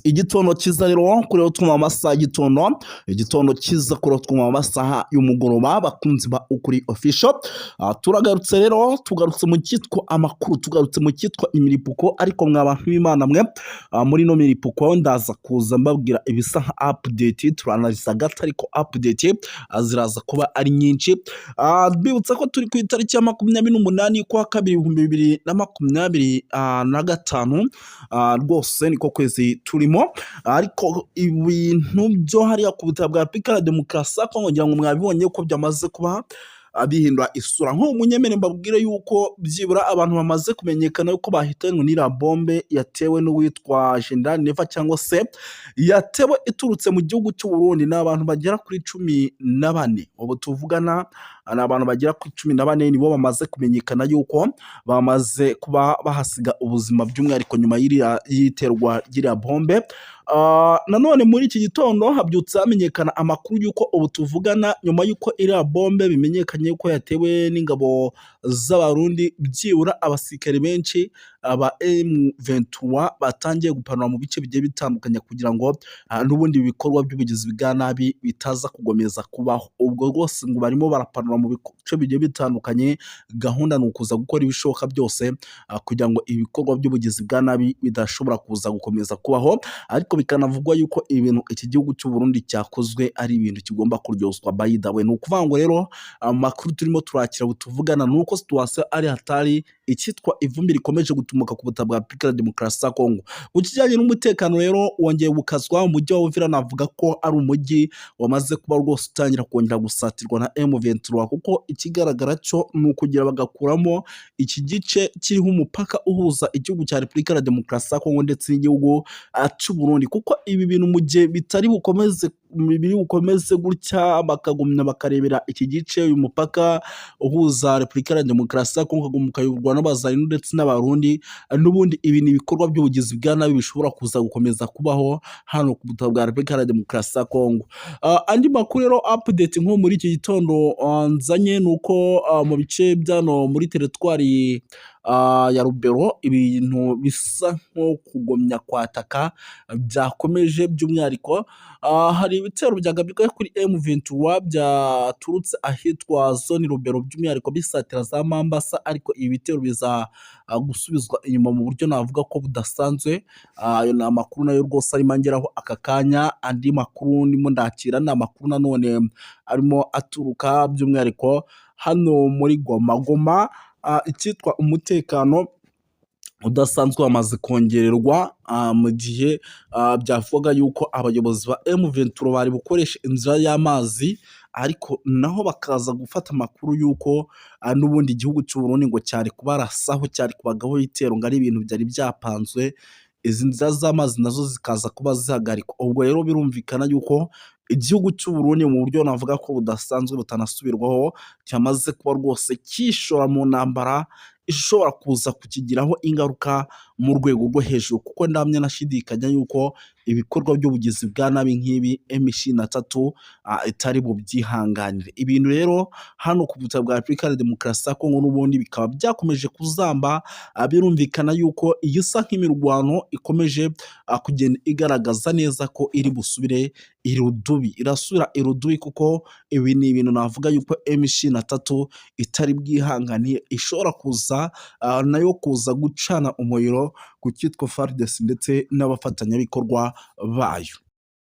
Igitondo cyiza rero kuri utwuma amasaha igitondo cyiza kuri utwuma amasaha y'umugoroba bakunzi ba ukuri official. Turagarutse rero tugarutse mu cyitwa amakuru, tugarutse mu cyitwa imiripuko, ariko mwabantu b'Imana mwe, muri no miripuko ndaza kuza mbabwira ibisa nka update, turanaliza gato ariko update ziraza kuba ari nyinshi. Bibutsa ko turi ku itariki ya 28 kwa kabiri 2025, rwose niko kwezi turimo, ariko ibintu byo hariya ku butaka bwa Repubulika ya Demokarasi ya Kongo ngira ngo mwabibonye ko byamaze kuba bihindura isura. Nk'umunyemere mbabwire yuko byibura abantu bamaze kumenyekana yuko bahitanywe n'iriya bombe yatewe n'uwitwa General Neva, cyangwa se yatewe iturutse mu gihugu cy'u Burundi. Ni abantu bagera kuri 14, ubu tuvugana ni abantu bagera kuri 14 nibo bamaze kumenyekana yuko bamaze kuba bahasiga ubuzima, by'umwihariko nyuma y'iterwa ry'iriya bombe. Nanone muri iki gitondo habyutse hamenyekana amakuru yuko ubu tuvugana, nyuma yuko iriya bombe bimenyekanye yuko yatewe n'ingabo z'abarundi, byibura abasirikare benshi aba M23 batangiye gupanura mu bice bigiye bitandukanye kugira ngo n'ubundi bikorwa by'ubugizi bwa nabi bitaza kugomeza kubaho. Ubwo rwose ngo barimo barapanura mu bice bigiye bitandukanye, gahunda ni ukuza gukora ibishoboka byose kugira ngo ibikorwa by'ubugizi bwa nabi bidashobora kuza gukomeza kubaho. Ariko bikanavugwa yuko ibintu iki gihugu cy'u Burundi cyakozwe ari ibintu kigomba kuryoswa by the way. Ni ukuvuga ngo rero amakuru turimo turakira butuvugana nuko situation ari hatari, icyitwa ivumbi rikomeje gutumuka ku butaka bwa Repubulika ya Demokarasi ya Kongo. Ku kijyanye n'umutekano rero wongeye gukazwa, umujyi wa Uvira navuga ko ari umujyi wamaze kuba rwose utangira kongera gusatirwa na M23, kuko ikigaragara cyo ni ukugira bagakuramo iki gice kiriho umupaka uhuza igihugu cya Repubulika ya Demokarasi ya Kongo ndetse n'igihugu cy'u Burundi. Kuko ibi bintu mu gihe bitari bukomeze gutya bakagumya bakarebera iki gice, uyu mupaka uhuza Repubulika ya Demokarasi ya Kongo mukayoborwa n'abazayinu ndetse n'abarundi, n'ubundi ibi ni ibikorwa by'ubugizi bwa nabi bishobora kuza gukomeza kubaho hano ku butaka bwa Repubulika ya Demokarasi ya Kongo. Andi makuru rero update nko muri iki gitondo nzanye nuko mu bice byano muri teritwari ya Rubero ibintu bisa nko kugomya kwataka byakomeje, by'umwihariko hari ibitero byagabwe kuri M23 byaturutse ahitwa zone Rubero, by'umwihariko bisatira za Mambasa, ariko ibi bitero biza gusubizwa inyuma mu buryo navuga ko budasanzwe. Ayo ni amakuru nayo rwose arimo angeraho aka kanya. Andi makuru ndimo ndakira ni amakuru nanone arimo aturuka by'umwihariko hano muri Goma. Icyitwa umutekano udasanzwe wamaze kongererwa mu gihe byavuga yuko abayobozi ba M23 bari bukoresha inzira y'amazi, ariko naho bakaza gufata amakuru yuko n'ubundi igihugu cy'u Burundi ngo cyari kubarasaho, cyari kubagaho itero ngo ari ibintu byari byapanzwe, izi nzira z'amazi nazo zikaza kuba zihagarikwa. Ubwo rero birumvikana yuko igihugu cy'u Burundi mu buryo navuga ko budasanzwe butanasubirwaho cyamaze kuba rwose kishora mu ntambara ishobora kuza kukigiraho ingaruka mu rwego rwo hejuru, kuko ndamya nashidikanya yuko ibikorwa by'ubugizi bwa nabi nk'ibi M23 itari bubyihanganire. Ibintu rero hano ku butaka bwa Repubulika ya Demokarasi ya Kongo n'ubundi bikaba byakomeje kuzamba. Birumvikana yuko iyi sa nk'imirwano ikomeje kugenda igaragaza neza ko iri busubire irasubira irudubi, kuko ibi ni ibintu navuga yuko M23 itari bwihanganiye, ishobora kuza nayo kuza gucana umuriro ku cyitwa FARDC ndetse n'abafatanyabikorwa bayo.